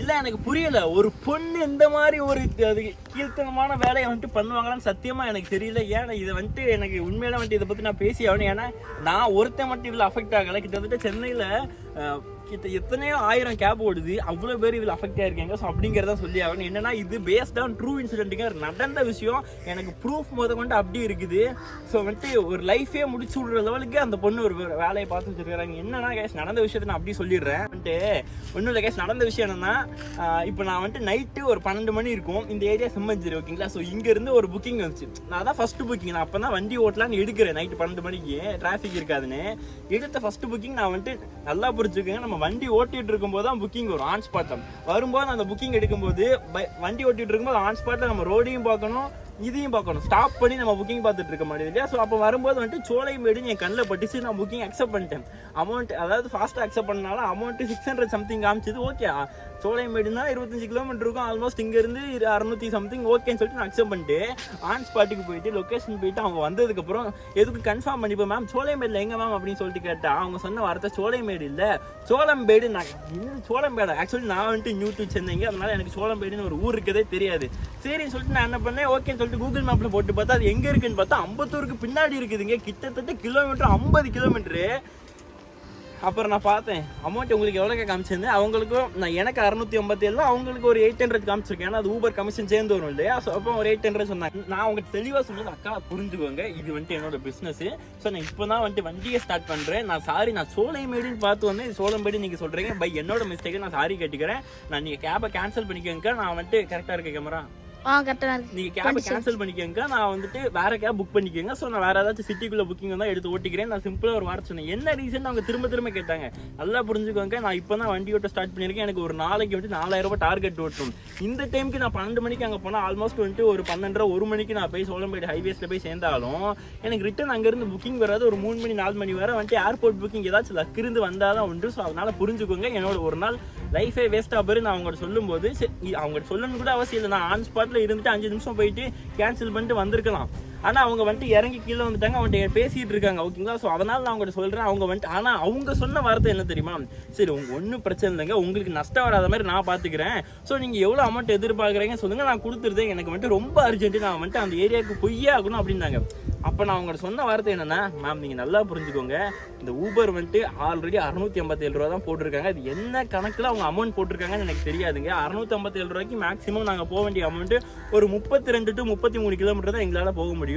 இல்லை எனக்கு புரியல. ஒரு பொண்ணு இந்த மாதிரி ஒரு அது கீழ்த்தனமான வேலையை வந்துட்டு பண்ணுவாங்களான்னு சத்தியமாக எனக்கு தெரியல. ஏன்னா இதை வந்துட்டு எனக்கு உண்மையில வந்துட்டு இதை பற்றி நான் பேசி ஆகணும். ஏன்னா நான் ஒருத்தன் மட்டும் இதில் அஃபெக்ட் ஆகலை. கிட்டத்தட்ட சென்னையில் எத்தனையோ 1000 கேப் ஓடுது, அவ்வளோ பேர் இதில் அஃபெக்ட் ஆயிருக்காங்க. ஸோ அப்படிங்கிறத சொல்லி ஆகணும். என்னன்னா இது பேஸ்ட் ஆன் ட்ரூ இன்சிடென்ட்டுங்க, நடந்த விஷயம். எனக்கு ப்ரூஃப் கொண்டு அப்படி இருக்குது. ஸோ வந்துட்டு ஒரு லைஃபே முடிச்சு விடுற லெவலுக்கு அந்த பொண்ணு ஒரு வேலையை பார்த்து வச்சிருக்காங்க. என்னன்னா கேஸ் நடந்த விஷயத்தை நான் அப்படி சொல்லிடுறேன். வந்துட்டு ஒன்றும் இல்லை கேஸ், நடந்த விஷயம் என்னன்னா, இப்போ நான் வந்துட்டு நைட்டு ஒரு 12 மணி இருக்கும். இந்த ஏரியா செம்மஞ்சேரி, ஓகேங்களா. ஸோ இங்கேருந்து ஒரு புக்கிங் வந்துச்சு. நான் தான் ஃபஸ்ட்டு புக்கிங். நான் அப்போ தான் வண்டி ஓட்டலான்னு எடுக்கிறேன். நைட்டு 12 மணிக்கு டிராஃபிக் இருக்காதுன்னு எடுத்த ஃபஸ்ட்டு புக்கிங். நான் வந்துட்டு நல்லா புரிஞ்சுக்கோங்க, நம்ம வண்டி ஓட்டிட்டு இருக்கும்போது தான் புக்கிங் வரும் ஆன் ஸ்பாட்ல. வரும்போது அந்த புக்கிங் எடுக்கும்போது வண்டி ஓட்டிட்டு இருக்கும்போது ஆன் ஸ்பாட்ல நம்ம ரோடையும் பார்க்கணும், இதையும் பார்க்கணும். ஸ்டாப் பண்ணி நம்ம புக்கிங் பார்த்துட்டு இருக்க மாட்டேது இல்லையா. ஸோ அப்போ வரும்போது வந்துட்டு சோலைமேடுன்னு என் கண்ணில் பட்டுச்சு. நான் புக்கிங் அக்செப்ட் பண்ணிட்டேன். அமௌண்ட் அதாவது ஃபாஸ்ட்டாக அக்செப்ட் பண்ணனால அமௌண்ட்டு 600 சம்திங் காமிச்சது. ஓகே, சோலைமேடுனா 25 கிலோமீட்டர் இருக்கும் ஆல்மோஸ்ட். இங்கேருந்து 600 சம்திங் ஓகேன்னு சொல்லிட்டு நான் அக்செப்ட் பண்ணிட்டு ஆன் ஸ்பாட்டுக்கு போயிட்டு லொக்கேஷன் போயிட்டு அவங்க வந்ததுக்கப்புறம் எதுக்கு கன்ஃபார்ம் பண்ணிப்போம் மேம் சோலைமேடில் எங்கே மேம் அப்படின்னு சொல்லிட்டு கேட்டால் அவங்க சொன்ன வார்த்தை சோலைமேடு இல்லை சோளம்பேடு. நான் சோளம்பேடு ஆக்சுவலி நான் வந்துட்டு நியூ டு சென்னைங்க, அதனால எனக்கு சோளம்பேடுன்னு ஒரு ஊர் இருக்கதே தெரியாது. சரின்னு சொல்லிட்டு நான் என்ன பண்ணேன், ஓகேன்னு சொல்லிட்டு கூகுள் மேப்ல போட்டு பார்த்தா அது எங்க இருக்குன்னு பார்த்தா அம்பத்தூருக்கு பின்னாடி இருக்குதுங்க. கிட்டத்தட்ட கிலோமீட்டர் 50 கிலோமீட்டரு. அப்புறம் நான் பார்த்தேன் அமௌண்ட் உங்களுக்கு எவ்வளோ காமிச்சிருந்தேன். அவங்களுக்கும் நான் எனக்கு 687, அவங்களுக்கு ஒரு 800 காமிச்சிருக்கேன். ஏன்னா அது ஊபர் கமிஷன் சேர்ந்து வரும் இல்லையா. ஸோ அப்போ ஒரு 800 சொன்னாங்க. நான் அவங்களுக்கு தெளிவாக சொன்னது, அக்கா புரிஞ்சுக்கோங்க, இது வந்துட்டு என்னோட பிஸ்னஸ். ஸோ நான் இப்போ தான் வந்துட்டு வண்டியை ஸ்டார்ட் பண்ணுறேன். நான் சாரி, நான் சோலைமேடுன்னு பார்த்து வந்தேன், இது சோளம்பேடு நீங்கள் சொல்கிறீங்க. பை என்னோட மிஸ்டேக்கு நான் சாரி கேட்டுக்கிறேன். நான் நீங்கள் கேபை கேன்சல் பண்ணிக்கோங்க. நான் வந்துட்டு கரெக்டாக இருக்க கேமரா நீங்க கேப் கேன்சல் பண்ணிக்கோங்க. நான் வந்துட்டு வேற கேப் புக் பண்ணிக்கோங்க. ஸோ நான் வேற ஏதாச்சும் சிட்டிக்குள்ள புக்கிங் தான் எடுத்து ஓட்டிக்கிறேன். நான் சிம்பிளா ஒரு வார்த்தை சொன்னேன். என்ன ரீசன் அவங்க திரும்ப கேட்டாங்க. நல்லா புரிஞ்சுக்கோங்க, நான் இப்போ தான் வண்டி ஓட்ட ஸ்டார்ட் பண்ணியிருக்கேன். எனக்கு ஒரு நாளைக்கு வந்துட்டு 4000 ரூபாய் டார்கெட் ஓட்டணும். இந்த டைமுக்கு நான் 12 மணிக்கு அங்கே போனால் ஆல்மோஸ்ட் வந்துட்டு ஒரு 12:30 1 மணிக்கு நான் போய் சோளம்பேடு ஹைவேஸ்ல போய் சேர்ந்தாலும் எனக்கு ரிட்டன் அங்கேருந்து புக்கிங் வராது. ஒரு 3 மணி 4 மணி வரை வந்துட்டு ஏர்போர்ட் புக்கிங் ஏதாச்சும் லக் இருந்து வந்தால் தான் உண்டு. ஸோ அதனால புரிஞ்சுக்கோங்க, என்னோட ஒரு நாள் லைஃபே வேஸ்ட் ஆகுது. நான் அவங்கள்ட்ட சொல்லும்போது அவங்கள்ட்ட சொல்லணும் கூட அவசியம் இல்லை. நான் ஆன் ஸ்பாட்ல இருந்துட்டு 5 நிமிஷம் போயிட்டு கேன்சல் பண்ணிட்டு வந்திருக்கலாம். ஆனால் அவங்க வந்துட்டு இறங்கி கீழே வந்துட்டாங்க, அவன்கிட்ட பேசிட்டு இருக்காங்க, ஓகேங்களா. ஸோ அதனால நான் அவங்கள்ட்ட சொல்கிறேன். அவங்க வந்துட்டு ஆனால் அவங்க சொன்ன வார்த்தை என்ன தெரியுமா, சரி உங்க ஒன்றும் பிரச்சனை இல்லைங்க, உங்களுக்கு நஷ்டம் வராத மாதிரி நான் பார்த்துக்கிறேன். ஸோ நீங்கள் எவ்வளோ அமௌண்ட் எதிர்பார்க்குறீங்க சொல்லுங்கள், நான் கொடுத்துருதேன். எனக்கு வந்துட்டு ரொம்ப அர்ஜென்ட்டு, நான் வந்துட்டு அந்த ஏரியாவுக்கு பொய்யே ஆகணும் அப்படின்னாங்க. அப்போ நான் அவங்கள்ட்ட சொன்ன வார்த்தை என்னன்னா, மேம் நீங்கள் நல்லா புரிஞ்சுக்கோங்க, இந்த ஊபர் வந்துட்டு ஆல்ரெடி 687 ரூபா தான் போட்டிருக்காங்க. அது என்ன கணக்கில் அவங்க அமௌண்ட் போட்டிருக்காங்கன்னு எனக்கு தெரியாதுங்க. 687 ரூபாய்க்கு மேக்ஸிமம் நாங்கள் போக வேண்டிய அமௌண்ட்டு ஒரு 32 to 33 கிலோமீட்டர் தான் எங்களால் போக முடியும்.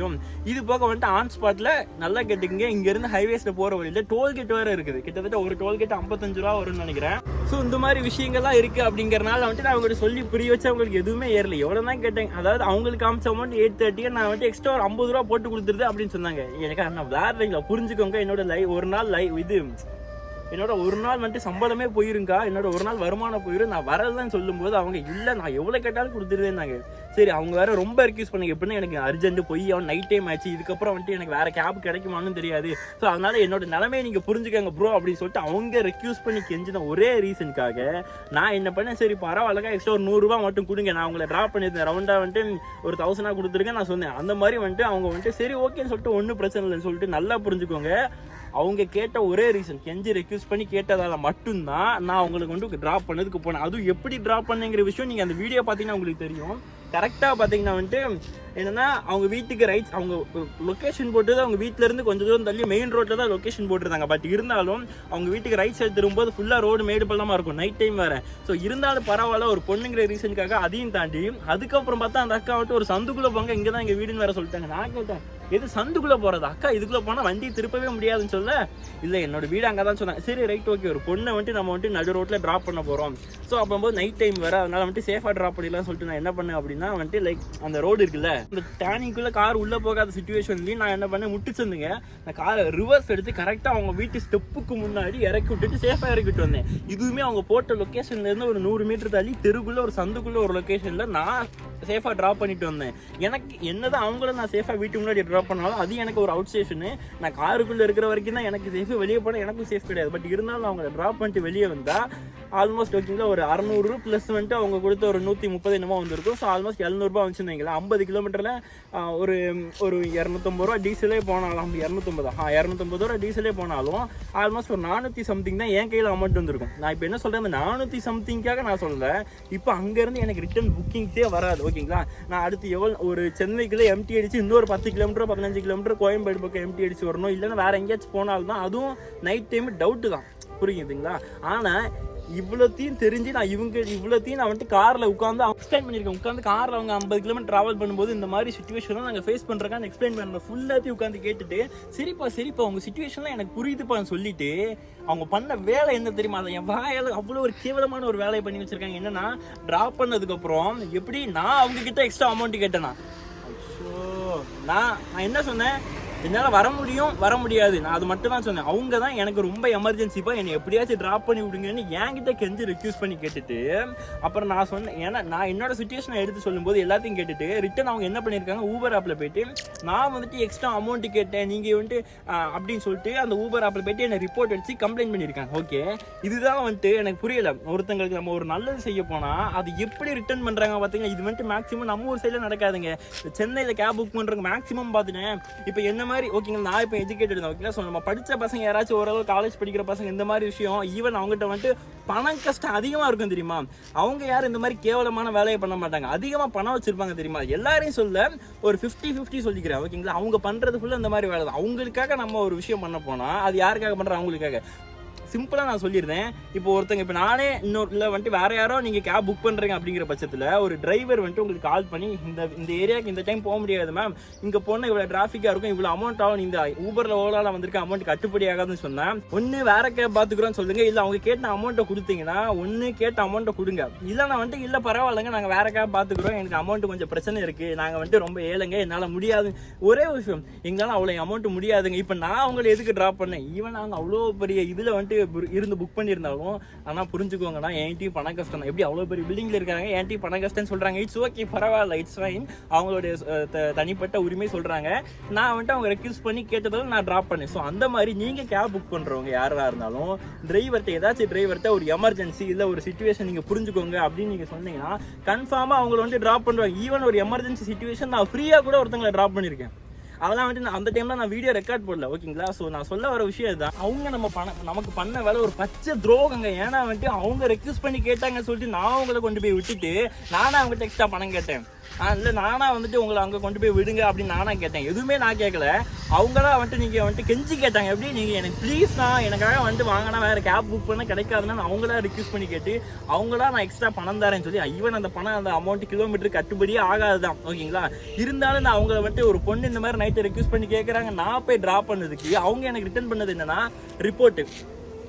இது போக வந்துட்டு ஆன் ஸ்பாட்ல நல்லா கேட்டுக்கங்க, இங்க இருந்து ஹைவேஸ்ல போற வழியில டோல்கேட் வேற இருக்குது. கிட்டத்தட்ட ஒரு டோல்கேட் 55 ரூபா வரும்னு நினைக்கிறேன். ஸோ இந்த மாதிரி விஷயங்கள்லாம் இருக்கு. அப்படிங்கறனால வந்துட்டு நான் அவங்களுக்கு சொல்லி புரிய வச்சு அவங்களுக்கு எதுவுமே ஏறல. எவ்வளவு தான் கேட்டேன், அதாவது அவங்களுக்கு காமிச்ச அமௌண்ட் 830, நான் வந்துட்டு எக்ஸ்ட்ரா ஒரு 50 ரூபா போட்டு கொடுத்துருது அப்படின்னு சொன்னாங்க. எனக்கு நான் விளையாடுறீங்களா, புரிஞ்சுக்கோங்க, என்னோட ஒரு நாள் இது என்னோட ஒரு நாள் வந்துட்டு சம்பளமே போயிருங்கா, என்னோட ஒரு நாள் வருமானம் போயிடும், நான் வரலன்னு சொல்லும்போது அவங்க இல்லை நான் எவ்வளோ கேட்டாலும் கொடுத்துருதேன்னாங்க. சரி அவங்க வேற ரொம்ப ரெக்யூஸ் பண்ணி எப்படின்னா எனக்கு அர்ஜென்ட் போய் அவன் நைட் டைம் ஆச்சு, இதுக்கப்புறம் வந்துட்டு எனக்கு வேற கேப் கிடைக்குமான்னு தெரியாது. ஸோ அதனால என்னோட நிலைமையை நீங்கள் புரிஞ்சுக்கங்க ப்ரோ அப்படின்னு சொல்லிட்டு அவங்க ரெக்யூஸ் பண்ணி கெஞ்சின ஒரே ரீசனுக்காக நான் என்ன பண்ணேன், சரி பரவாயில்லக்கா எக்ஸ்ட்ரா ஒரு 100 ரூபா மட்டும் கொடுங்க, நான் உங்களை ட்ராப் பண்ணியிருந்தேன், ரவுண்டாக வந்துட்டு ஒரு 1000 கொடுத்துருக்கேன் நான் சொன்னேன். அந்த மாதிரி வந்துட்டு அவங்க வந்துட்டு சரி ஓகேன்னு சொல்லிட்டு ஒன்றும் பிரச்சனை இல்லைன்னு சொல்லிட்டு நல்லா புரிஞ்சுக்கோங்க. அவங்க கேட்ட ஒரே ரீசன் கெஞ்சி ரெக்யூஸ் பண்ணி கேட்டதால மட்டும்தான் நான் அவங்களுக்கு வந்து ட்ராப் பண்ணதுக்கு போனேன். அதுவும் எப்படி ட்ராப் பண்ணுங்கிற விஷயம் நீங்கள் அந்த வீடியோ பார்த்தீங்கன்னா உங்களுக்கு தெரியும். கரெக்டாக பார்த்தீங்கன்னா வந்துட்டு என்னன்னா அவங்க வீட்டுக்கு ரைட் அவங்க லொக்கேஷன் போட்டு அவங்க வீட்டிலேருந்து கொஞ்சம் தூரம் தள்ளி மெயின் ரோட்டில் தான் லொக்கேஷன் போட்டுருந்தாங்க. பட் இருந்தாலும் அவங்க வீட்டுக்கு ரைட் சைடு திரும்பும்போது ஃபுல்லாக ரோடு மேடு பள்ளமாக இருக்கும், நைட் டைம் வேறு. ஸோ இருந்தாலும் பரவாயில்ல ஒரு பொண்ணுங்கிற ரீசனுக்காக அதையும் தாண்டி அதுக்கப்புறம் பார்த்தா அந்த அக்கா வந்துட்டு ஒரு சந்துக்குள்ளே போங்க, இங்கே தான் எங்கள் வீடுன்னு வேற சொல்லிட்டாங்க. நான் கேட்டேன் எது சந்துக்குள்ளே போகிறது, அக்கா இதுக்குள்ளே போனால் வண்டி திருப்பவே முடியாதுன்னு சொல்ல, இல்லை என்னோட வீடு அங்கே தான் சொன்னாங்க. சரி ரைட் ஓகே, ஒரு பொண்ணை வந்துட்டு நம்ம வந்துட்டு நடு ரோட்டில் ட்ராப் பண்ண போகிறோம். ஸோ அப்போது நைட் டைம் வேறு, அதனால் வந்துட்டு சேஃபாக ட்ராப் பண்ணிடலாம்னு சொல்லிட்டு நான் என்ன பண்ணேன் அப்படின்னா வந்துட்டு லைக் அந்த ரோடு இருக்குல்ல, அந்த டேனிங்குள்ளே கார் உள்ளே போகாத சுச்சுவேஷன்லேயும் நான் என்ன பண்ணேன், முட்டிச்சிருந்துங்க நான் காரை ரிவர்ஸ் எடுத்து கரெக்டாக அவங்க வீட்டு ஸ்டெப்புக்கு முன்னாடி இறக்கி விட்டுட்டு சேஃபாக இறக்கிட்டு வந்தேன். இதுவுமே அவங்க போட்ட லொக்கேஷன்லேருந்து ஒரு 100 மீட்டர் தள்ளி தெருக்குள்ளே ஒரு சந்துக்குள்ளே ஒரு லொக்கேஷனில் நான் சேஃபாக ட்ராப் பண்ணிட்டு வந்தேன். எனக்கு என்னதான் அவங்கள நான் சேஃபாக வீட்டுக்கு முன்னாடி ட்ராப் பண்ணாலும் அது எனக்கு ஒரு அவுட் ஸ்டேஷனு, நான் காருக்குள்ளே இருக்கிற வரைக்கும் தான் எனக்கு சேஃபு, வெளியே போனால் எனக்கும் சேஃப் கிடையாது. பட் இருந்தாலும் அவங்க ட்ராப் பண்ணிட்டு வெளியே வந்தால் ஆல்மோஸ்ட் ஓகேங்களா ஒரு 600 ப்ளஸ் வந்துட்டு அவங்க கொடுத்த ஒரு 130 என்னமோ வந்துருக்கும். So almost 700 வந்துச்சுருந்தீங்களா. 50 கிலோமீட்டரில் ஒரு 250 ரூபா டீசலே போனாலும் 250 ரூபா டீசலே போனாலும் ஆல்மோஸ்ட் ஒரு 400 சம்திங் தான் என் கையில் அமௌண்ட் வந்துருக்கும். நான் இப்போ என்ன சொல்கிறேன், அந்த 400 சம்திங்காக நான் சொல்லலை. இப்போ அங்கேருந்து எனக்கு ரிட்டர்ன் புக்கிங்ஸே வராது ஓகேங்களா. நான் அடுத்து ஒரு சென்னைக்குள்ளே எம்டி அடிச்சு இன்னொரு 10 கிலோமீட்டர் 15 கிலோமீட்டர் கோயம்பேடு பக்கம் எம்டி அடிச்சு வரணும். இல்லைன்னா வேறு எங்கேயாச்சும் போனாலும் தான், அதுவும் நைட் டைம் டவுட்டு தான், புரியுதுங்களா. ஆனால் இவ்வளோத்தையும் தெரிஞ்சு நான் இவ்வளோத்தையும் நான் வந்துட்டு காரில் உட்காந்து எக்ஸ்பிளைன் பண்ணியிருக்கேன். உட்காந்து காரில் அவங்க 50 கிலோமீட்டர் ட்ராவல் பண்ணும்போது இந்த மாதிரி சுச்சுவேஷன்லாம் நாங்கள் ஃபேஸ் பண்ணுறக்கான்னு எக்ஸ்பிளைன் பண்ணுறேன். ஃபுல்லாத்தையும் உட்காந்து கேட்டுட்டு சரிப்பா உங்கள் சுச்சுவேஷன்லாம் எனக்கு புரியுதுப்பான்னு சொல்லிட்டு அவங்க பண்ண வேலை என்ன தெரியுமா, அதை என் வாயால் அவ்வளோ ஒரு கேவலமான ஒரு வேலையை பண்ணி வச்சுருக்காங்க. என்னென்னா ட்ராப் பண்ணதுக்கப்புறம் எப்படி நான் அவங்கக்கிட்ட எக்ஸ்ட்ரா அமௌண்ட்டு கேட்டேன்னா, நான் என்ன சொன்னேன், என்னால் வர முடியாது, நான் அது மட்டும் தான் சொன்னேன். அவங்க தான் எனக்கு ரொம்ப எமர்ஜென்சிப்பா என்னை எப்படியாச்சும் ட்ராப் பண்ணி விடுங்கன்னு என்கிட்ட கெஞ்சி ரெக்யூஸ் பண்ணி கேட்டுட்டு அப்புறம் நான் சொன்னேன். ஏன்னா நான் என்னோட சுச்சுவேஷனை எடுத்து சொல்லும்போது எல்லாத்தையும் கேட்டுட்டு ரிட்டன் அவங்க என்ன பண்ணியிருக்காங்க, ஊபர் ஆப்பில் போயிட்டு நான் வந்துட்டு எக்ஸ்ட்ரா அமௌண்ட்டு கேட்டேன் நீங்கள் வந்துட்டு அப்படின்னு சொல்லிட்டு அந்த ஊபர் ஆப்பில் போயிட்டு என்னை ரிப்போர்ட் அடிச்சு கம்ப்ளைண்ட் பண்ணியிருக்காங்க. ஓகே, இதுதான் வந்துட்டு எனக்கு புரியலை. ஒருத்தங்களுக்கு நம்ம ஒரு நல்லது செய்ய போனால் அது எப்படி ரிட்டர்ன் பண்ணுறாங்க பார்த்தீங்கன்னா, இது வந்துட்டு மேக்ஸிமம் நம்ம ஊர் சைடில் நடக்காதுங்க. சென்னையில் கேப் புக் பண்ணுறவங்க மேக்ஸிமம் பார்த்துட்டேன். இப்போ என்ன மாதிரி ஓகேங்களா, நான் இப்போ எஜுகேட்டட் தான் ஓகேங்களா. ஸோ நம்ம படித்த பசங்க யாராச்சும் ஓரளவு காலேஜ் படிக்கிற பசங்க இந்த மாதிரி விஷயம் ஈவன் அவங்ககிட்ட வந்துட்டு பணம் கஷ்டம் அதிகமாக இருக்கும் தெரியுமா. அவங்க யாரும் இந்த மாதிரி கேவலமான வேலையை பண்ண மாட்டாங்க, அதிகமாக பணம் வச்சிருப்பாங்க தெரியுமா. எல்லாரையும் சொல்ல ஒரு 50-50 சொல்லிக்கிறேன் ஓகேங்களா. அவங்க பண்ணுறது ஃபுல்லாக இந்த மாதிரி வேலை தான். அவங்களுக்காக நம்ம ஒரு விஷயம் பண்ண போனால் அது யாருக்காக பண்ணுறோம், அவங்களுக்காக. சிம்பிளாக நான் சொல்லியிருந்தேன். இப்போ ஒருத்தங்க இப்போ நானே இன்னொரு இல்லை வந்துட்டு வேறு யாரோ நீங்கள் கேப் புக் பண்ணுறீங்க அப்படிங்கிற பட்சத்தில் ஒரு டிரைவர் வந்துட்டு உங்களுக்கு கால் பண்ணி இந்த ஏரியாவுக்கு இந்த டைம் போக முடியாது மேம், இங்கே போனால் இவ்வளோ டிராஃபிக்காக இருக்கும், இவ்வளோ அமௌண்ட் ஆகும், இந்த ஊபரில் ஓலாவில் வந்திருக்க அமௌண்ட் கட்டுப்படி ஆகாதுன்னு சொன்னேன். ஒன்று வேறு கேப் பார்த்துக்குறோன்னு சொல்லுங்க, இல்லை அவங்க கேட்ட அமௌண்ட்டை கொடுத்தீங்கன்னா ஒன்று கேட்ட அமௌண்ட்டை கொடுங்க. இல்லை நான் வந்துட்டு இல்லை பரவாயில்லைங்க நாங்கள் வேறு கேப் பார்த்துக்குறோம், எனக்கு அமௌண்ட் கொஞ்சம் பிரச்சனை இருக்குது, நாங்கள் வந்துட்டு ரொம்ப ஏழைங்க, என்னால் முடியாது. ஒரே விஷயம், எங்களால் அவ்வளோ அமௌண்ட் முடியாதுங்க. இப்போ நான் அவங்களை எதுக்கு ட்ராப் பண்ணேன், ஈவன் நாங்கள் அவ்வளோ பெரிய இதில் வந்துட்டு இருந்து புக் பண்ணியிருந்தாலும் ஆனால் புரிஞ்சுக்கோங்கண்ணா என்கிட்டயும் பண கஷ்டம் தான். எப்படி அவ்வளோ பெரிய பில்டிங்கில் இருக்காங்க, என்கிட்டயும் பண கஷ்டம்னு சொல்கிறாங்க. இட்ஸ் ஓகே, பரவாயில்ல, இட்ஸ் ஃபைன், அவங்களுடைய தனிப்பட்ட உரிமை சொல்கிறாங்க. நான் வந்துட்டு அவங்க ரெக்யூஸ் பண்ணி கேட்டதாலும் நான் ட்ராப் பண்ணேன். ஸோ அந்த மாதிரி நீங்கள் கேப் புக் பண்ணுறவங்க யாராக இருந்தாலும் டிரைவர்கிட்ட ஒரு எமர்ஜென்சி இல்லை ஒரு சுச்சுவேஷன் நீங்கள் புரிஞ்சுக்கோங்க அப்படின்னு நீங்கள் சொன்னீங்கன்னா கன்ஃபார்மாக அவங்கள வந்து ட்ராப் பண்ணுவாங்க. ஈவன் ஒரு எமர்ஜென்சி சுச்சுவேஷன் நான் ஃப்ரீயாக கூட ஒருத்தங்களை ட்ராப் பண்ணியிருக்கேன். அதெல்லாம் வந்துட்டு நான் அந்த டைம்ல நான் வீடியோ ரெக்கார்ட் போடல ஓகேங்களா. ஸோ நான் சொல்ல வர விஷயம் இதுதான், அவங்க நமக்கு பண்ண வேலை ஒரு பச்சை துரோகங்க. ஏன்னா வந்துட்டு அவங்க ரெக்வஸ்ட் பண்ணி கேட்டாங்கன்னு சொல்லிட்டு நான் அவங்கள கொண்டு போய் விட்டுட்டு நானே அவங்ககிட்ட எக்ஸ்ட்ரா பணம் கேட்டேன். இல்லை நானா வந்துட்டு உங்களை அங்கே கொண்டு போய் விடுங்க அப்படின்னு நானா கேட்டேன். எதுவுமே நான் கேட்கல, அவங்களா வந்துட்டு நீங்கள் வந்துட்டு கெஞ்சி கேட்டாங்க. எப்படி நீங்கள் எனக்கு ப்ளீஸ்ண்ணா எனக்காக வந்துட்டு வாங்கினா வேறு கேப் புக் பண்ண கிடைக்காதுன்னு அவங்களா ரிக்வெஸ்ட் பண்ணி கேட்டு அவங்களா நான் எக்ஸ்ட்ரா பணம் தரேன்னு சொல்லி ஈவன் அந்த பணம் அந்த அமௌண்ட் கிலோமீட்டர் கட்டுப்படியே ஆகாது தான் ஓகேங்களா. இருந்தாலும் நான் அவங்கள வந்துட்டு ஒரு பொண்ணு இந்த மாதிரி நைட்டு ரெக்வெஸ்ட் பண்ணி கேட்குறாங்க, நான் போய் ட்ராப் பண்ணதுக்கு அவங்க எனக்கு ரிட்டர்ன் பண்ணது என்னன்னா report,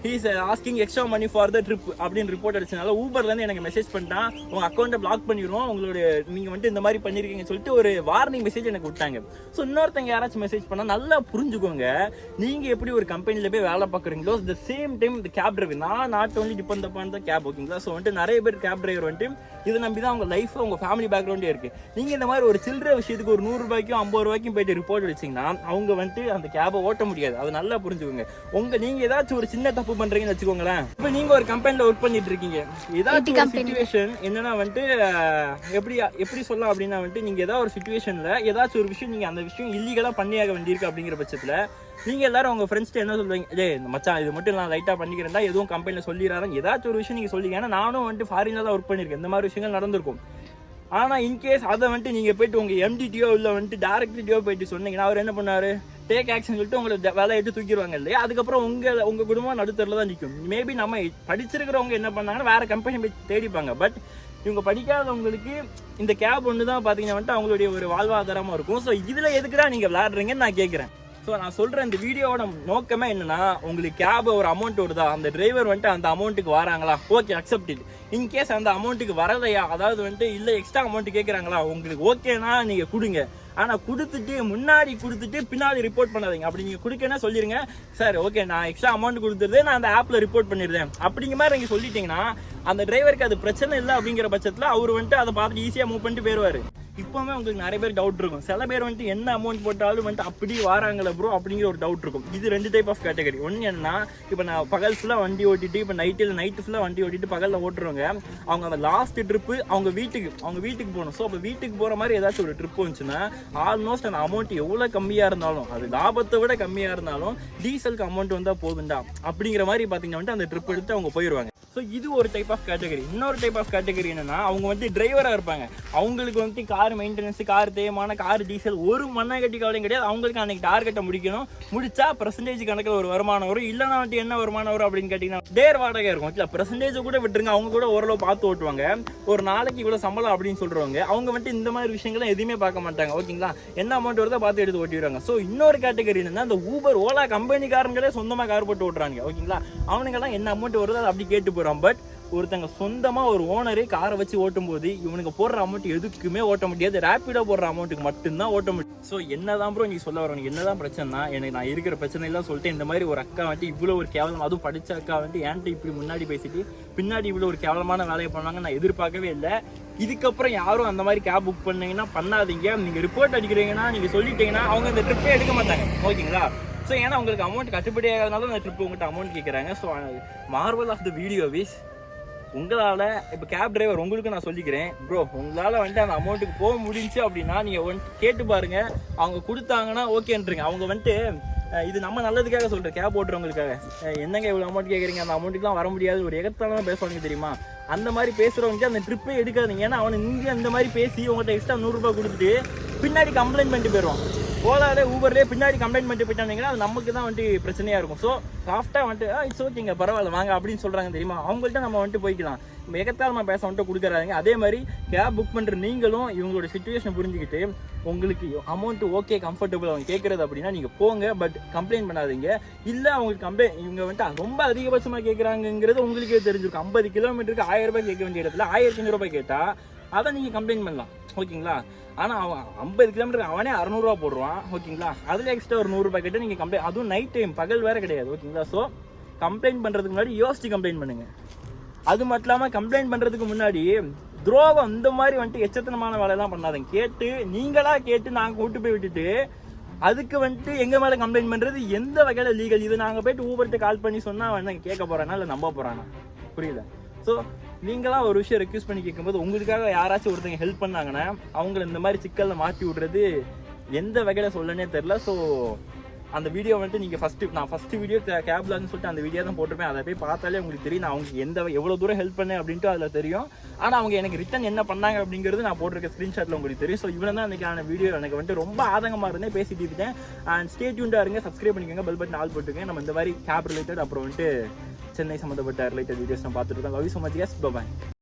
he's asking extra money for the trip அப்படின்னு ரிப்போர்ட் அடிச்சனால ஊபர்லேருந்து எனக்கு மெசேஜ் பண்ணிட்டான், உங்கள் அக்கௌண்ட்டை பிளாக் பண்ணிடுவோம், உங்களுடைய நீங்கள் வந்துட்டு இந்த மாதிரி பண்ணியிருக்கீங்கன்னு சொல்லிட்டு ஒரு வார்னிங் மெசேஜ் எனக்கு விட்டாங்க. ஸோ இன்னொருத்தங்க யாராச்சும் மெசேஜ் பண்ணால் நல்லா புரிஞ்சுக்கோங்க, நீங்கள் எப்படி ஒரு கம்பெனியில் போய் வேலை பார்க்குறீங்களோ த சேம் டைம் இந்த கேப் டிரைவர் நான் not only depend upon the cab ஓகேங்களா. ஸோ வந்துட்டு நிறைய பேர் கேப் டிரைவர் வந்துட்டு இதை நம்பி தான் அவங்க லைஃப் அவங்க ஃபேமிலி பேக்ரவுண்டே இருக்குது. நீங்கள் இந்த மாதிரி ஒரு சில்லற விஷயத்துக்கு ஒரு 100 ரூபாய்க்கும் 50 ரூபாய்க்கும் போயிட்டு ரிப்போர்ட் அடிச்சிங்கன்னா அவங்க வந்துட்டு அந்த கேபை ஓட்ட முடியாது. அது நல்லா புரிஞ்சுக்கோங்க. நீங்கள் ஏதாச்சும் ஒரு சின்ன தப்பு பண்ணுறீங்கன்னு வச்சுக்கோங்களேன். இப்போ நீங்க ஒரு கம்பெனில ஒர்க் பண்ணிட்டு இருக்கீங்க, ஏதாச்சும் ஒரு சிச்சுவேஷன் என்னன்னா வந்துட்டு எப்படி சொல்லலாம் அப்படின்னா வந்துட்டு நீங்க ஏதாவது ஒரு சிச்சுவேஷன்ல ஏதாச்சும் ஒரு விஷயம் நீங்க அந்த விஷயம் இல்லீகலா பண்ணியாக வேண்டியிருக்கு அப்படிங்கிற பட்சத்துல நீங்க எல்லாரும் உங்க ஃப்ரெண்ட்ஸ்ட்டு என்ன சொல்லுவீங்க, இந்த மச்சான் இது மட்டும் நான் லைட்டா பண்ணிக்கிறேன்டா எதுவும் கம்பெனில சொல்லிடுறாங்க, ஏதாச்சும் ஒரு விஷயம் நீங்க சொல்லிங்க. ஏன்னா நானும் வந்துட்டு ஃபாரின்ல தான் ஒர்க் பண்ணியிருக்கேன், இந்த மாதிரி விஷயங்கள் நடந்திருக்கும். ஆனால் இன்கேஸ் அதை வந்துட்டு நீங்கள் போயிட்டு உங்கள் எம்டிடியோ இல்லை வந்துட்டு டேரக்டியோ போயிட்டு சொன்னீங்கன்னா அவர் என்ன பண்ணார், டேக் ஆக்ஷன் சொல்லிட்டு உங்களை வேலை எடுத்து தூக்கிடுவாங்க இல்லையா. அதுக்கப்புறம் உங்கள் குடும்பம் நடுத்தரில் தான் நிற்கும். மேபி நம்ம படிச்சிருக்கிறவங்க என்ன பண்ணாங்கன்னா வேறு கம்பெனி போய் தேடிப்பாங்க. பட் இவங்க படிக்காதவங்களுக்கு இந்த கேப் ஒன்று தான் பார்த்தீங்கன்னா வந்துட்டு அவங்களுடைய ஒரு வாழ்வாதாரமாக இருக்கும். ஸோ இதில் எதுக்கு தான் நீங்கள் விளையாடுறீங்கன்னு நான் கேட்குறேன். ஸோ நான் சொல்கிறேன், இந்த வீடியோவோட நோக்கமே என்னன்னா, உங்களுக்கு கேப் ஒரு அமௌண்ட் வருதா, அந்த டிரைவர் வந்துட்டு அந்த அமௌண்ட்டுக்கு வராங்களா, ஓகே அக்செப்ட் இட். இன்கேஸ் அந்த அமௌண்ட்டுக்கு வரலையா, அதாவது வந்துட்டு இல்லை எக்ஸ்ட்ரா அமௌண்ட் கேட்குறாங்களா, உங்களுக்கு ஓகேனா நீங்கள் கொடுங்க. ஆனால் முன்னாடி கொடுத்துட்டு பின்னாடி ரிப்போர்ட் பண்ணாதீங்க. அப்படி நீங்கள் கொடுக்கன்னா சொல்லிடுங்க, சார் ஓகே நான் எக்ஸ்ட்ரா அமௌண்ட் கொடுத்துருது நான் அந்த ஆப்பில் ரிப்போர்ட் பண்ணிடுறேன் அப்படிங்கிற மாதிரி நீங்கள் சொல்லிட்டீங்கன்னா அந்த டிரைவருக்கு அது பிரச்சனை இல்லை அப்படிங்கிற பட்சத்தில் அவர் வந்துட்டு அதை பார்த்துட்டு ஈஸியாக மூவ் பண்ணிட்டு போயிடுவார். இப்போவுமே உங்களுக்கு நிறைய பேர் டவுட் இருக்கும். சில பேர் வந்துட்டு என்ன அமௌண்ட் போட்டாலும் வந்துட்டு அப்படி வராங்களே ப்ரோ அப்படிங்கிற ஒரு டவுட் இருக்கும். இது 2 டைப் ஆஃப் கேட்டகரி. ஒன்று என்னன்னா, இப்போ நான் பகல் ஃபுல்லாக வண்டி ஓட்டிட்டு இப்போ நைட்டு ஃபுல்லாக வண்டி ஓட்டிட்டு பகலில் ஓட்டுறவங்க, அவங்க அந்த லாஸ்ட் ட்ரிப்பு அவங்க வீட்டுக்கு போகணும். ஸோ அப்போ வீட்டுக்கு போகிற மாதிரி ஏதாச்சும் ஒரு ட்ரிப் வந்துச்சுன்னா ஆல்மோஸ்ட் அந்த அமௌண்ட் எவ்வளோ கம்மியாக இருந்தாலும், அது லாபத்தை விட கம்மியாக இருந்தாலும் டீசலுக்கு அமௌண்ட் வந்தால் போதுண்டா அப்படிங்கிற மாதிரி பார்த்தீங்கன்னா அந்த ட்ரிப் எடுத்து அவங்க போயிடுவாங்க. ஸோ இது ஒரு டைப் ஆஃப் கேட்டகரி. இன்னொரு டைப் ஆஃப் கேட்டகரி என்னன்னா, அவங்க வந்து டிரைவராக இருப்பாங்க. அவங்களுக்கு வந்து கார் மெயின்டெனன்ஸ், கார் தேய்மான, கார் டீசல் ஒரு மண்ணை கட்டி கவலையும் கிடையாது. அவங்களுக்கு அன்னைக்கு டார்கெட்டை முடிச்சா பெர்சன்டேஜ் கணக்கில் ஒரு வருமானம் வரும். இல்லைனா வந்துட்டு என்ன வருமானம் வரும் அப்படின்னு கேட்டிங்கன்னா டேர் வாடகை இருக்கும். இல்லை பெர்சன்டேஜை கூட விட்டுருங்க, அவங்க கூட ஓரளவு பார்த்து ஓட்டுவாங்க. ஒரு நாளைக்கு இவ்வளோ சம்பளம் அப்படின்னு சொல்கிறவங்க அவங்க வந்துட்டு இந்த மாதிரி விஷயங்கள்லாம் எதுவுமே பார்க்க மாட்டாங்க. ஓகேங்களா, என்ன அமௌண்ட் வருதோ பார்த்து எடுத்து ஓட்டிடுவாங்க. ஸோ இன்னொரு கேட்டகரி என்னன்னா, இந்த ஊபர் ஓலா கம்பெனிக்காரங்களே சொந்தமாக கார் போட்டு ஓட்டுறாங்க. ஓகேங்களா, அவனுங்கெல்லாம் என்ன அமௌண்ட் வருதோ அதை அப்படி கேட்டு போகிறான். பட் ஒருத்தங்க சொந்தமாக ஒரு ஓனரே காரை வச்சு ஓட்டும் போது இவனுக்கு போடுற அமௌண்ட் எதுக்குமே ஓட்ட முடியாது. ரேப்பிடோ போடுற அமௌண்ட்டுக்கு மட்டும்தான் ஓட்ட முடியும். ஸோ என்னதான் ப்ரோ நீ சொல்ல வரணும், என்னதான் பிரச்சனைனா, எனக்கு நான் இருக்கிற பிரச்சனைலாம் சொல்லிட்டு இந்த மாதிரி ஒரு அக்கா வந்துட்டு இவ்வளோ ஒரு கேவலம், அதுவும் படித்த அக்கா வந்துட்டு ஏன்ட்டு இப்படி முன்னாடி பேசிட்டு பின்னாடி இவ்வளோ ஒரு கேவலமான வேலையை பண்ணுவாங்க நான் எதிர்பார்க்கவே இல்லை. இதுக்கப்புறம் யாரும் அந்த மாதிரி கேப் புக் பண்ணீங்கன்னா பண்ணாதீங்க. நீங்கள் ரிப்போர்ட் அடிக்கிறீங்கன்னா நீங்கள் சொல்லிட்டீங்கன்னா அவங்க அந்த ட்ரிப்பே எடுக்க மாட்டாங்க. ஓகேங்களா, ஸோ ஏன்னா உங்களுக்கு அமௌண்ட் கட்டுப்படி ஆகாதனால அந்த ட்ரிப்பு உங்கள்கிட்ட அமௌண்ட் கேட்குறாங்க. So moral of the video is உங்களால் இப்போ கேப் டிரைவர் உங்களுக்கு நான் சொல்லிக்கிறேன் ப்ரோ, உங்களால் வந்துட்டு அந்த அமௌண்ட்டுக்கு போக முடிஞ்சு அப்படின்னா நீங்கள் வந்துட்டு கேட்டு பாருங்கள். அவங்க கொடுத்தாங்கன்னா ஓகேன்றீங்க. அவங்க வந்துட்டு இது நம்ம நல்லதுக்காக சொல்கிறேன், கேப் ஓட்டுறவங்களுக்காக. என்னங்க இவ்வளோ அமௌண்ட் கேட்குறீங்க, அந்த அமௌண்ட்டுக்குலாம் வர முடியாது, ஒரு எகத்தாலும் பேசுவாங்க தெரியுமா. அந்த மாதிரி பேசுகிறவங்க அந்த ட்ரிப்பே எடுக்காதீங்க. ஏன்னா அவனை இங்கே அந்த மாதிரி பேசி உங்கள்கிட்ட எக்ஸ்ட்ரா 100 ரூபா கொடுத்துட்டு பின்னாடி கம்ப்ளைண்ட் பண்ணிட்டு போயிடுவான். ஓலாலே ஊபர்லேயே பின்னாடி கம்ப்ளைண்ட் பண்ணிட்டு போயிட்டாங்கன்னா அது நமக்கு தான் வந்துட்டு பிரச்சனையாக இருக்கும். ஸோ சாஃப்டாக வந்துட்டு இட்ஸ் ஓகேங்க பரவாயில்ல வாங்க அப்படின்னு சொல்கிறாங்க தெரியுமா, அவங்கள்ட்ட நம்ம வந்துட்டு போய்க்கலாம். எகத்தாலமாக பேச வந்துட்டு கொடுக்குறாங்க. அதே மாதிரி கேப் புக் பண்ணுற நீங்களும் இவங்களோட சிச்சுவேஷன் புரிஞ்சுக்கிட்டு உங்களுக்கு அமௌண்ட்டு ஓகே கம்ஃபர்டபுள் அவங்க கேட்குறது அப்படின்னா நீங்கள் போங்க. பட் கம்ப்ளைண்ட் பண்ணாதீங்க. இல்லை அவங்களுக்கு இவங்க வந்துட்டு ரொம்ப அதிகபட்சமாக கேட்குறாங்கிறது உங்களுக்கே தெரிஞ்சிருக்கும். 50 கிலோமீட்டருக்கு 1000 ரூபாய் கேட்க வேண்டிய இடத்துல 1500 ரூபாய் கேட்டால் அதை நீங்கள் கம்ப்ளைண்ட் பண்ணலாம். ஓகேங்களா, ஆனால் அவன் 50 கிலோமீட்டர் அவனே 600 ரூபா போடுவான். ஓகேங்களா, அதில் எக்ஸ்ட்ரா ஒரு 100 ரூபாய் கேட்டால் நீங்கள் கம்ப்ளைண்ட், அதுவும் நைட் டைம், பகல் வேறு கிடையாது. ஓகேங்களா, ஸோ கம்ப்ளைண்ட் பண்ணுறதுக்கு முன்னாடி யோசிச்சு கம்ப்ளைண்ட் பண்ணுங்கள். அது மட்டும் இல்லாமல் கம்ப்ளைண்ட் பண்ணுறதுக்கு முன்னாடி துரோகம் இந்த மாதிரி வந்துட்டு எச்சத்தனமான வேலையெல்லாம் பண்ணாதீங்க. நீங்களாக கேட்டு நாங்கள் கூட்டு போய் விட்டுட்டு அதுக்கு வந்துட்டு எங்கள் மேலே கம்ப்ளைண்ட் பண்ணுறது எந்த வகையில் லீகல்? இது நாங்கள் போய்ட்டு ஊபர்கிட்ட கால் பண்ணி சொன்னால் வந்து கேட்க போகிறானா இல்லை நம்ப போகிறானா? புரியல. ஸோ நீங்களாம் ஒரு விஷயம் ரெக்யூஸ் பண்ணி கேட்கும்போது உங்களுக்காக யாராச்சும் ஒருத்தங்க ஹெல்ப் பண்ணாங்கன்னா அவங்கள இந்த மாதிரி சிக்கலில் மாட்டி விடுறது எந்த வகையில் சொல்லனே தெரில. ஸோ அந்த வீடியோ வந்துட்டு நீங்கள் நான் ஃபஸ்ட்டு வீடியோ கேப்லான்னு சொல்லிட்டு அந்த வீடியோ தான் போட்டிருப்பேன். அதை போய் பார்த்தாலே உங்களுக்கு தெரியும் நான் அவங்களுக்கு எவ்வளோ தூரம் ஹெல்ப் பண்ணேன் அப்படின்ட்டு அதில் தெரியும். ஆனால் அவங்க எனக்கு ரிட்டன் என்ன பண்ணாங்க அப்படிங்கிறது நான் போட்டிருக்க ஸ்க்ரீன்ஷாட்டில் உங்களுக்கு தெரியும். ஸோ இவ்வளோ தான் அன்றைக்கான வீடியோ. எனக்கு வந்துட்டு ரொம்ப ஆதங்கமாக இருந்தேன், பேசிட்டு இருக்கேன். அண்ட் ஸ்டே டியூன்டாக இருங்க, சப்ஸ்கிரைப் பண்ணிக்கோங்க, பெல் பட்டன் ஆல் போட்டுக்கோங்க. நம்ம இந்த மாதிரி கேப் ரிலேட்டட் அப்புறம் வந்துட்டு சென்னை சம்மந்தப்பட்ட ரிலேட்டட் வீடியோஸ் நான் பார்த்துட்டு இருக்கோம். Love you so much, yes by.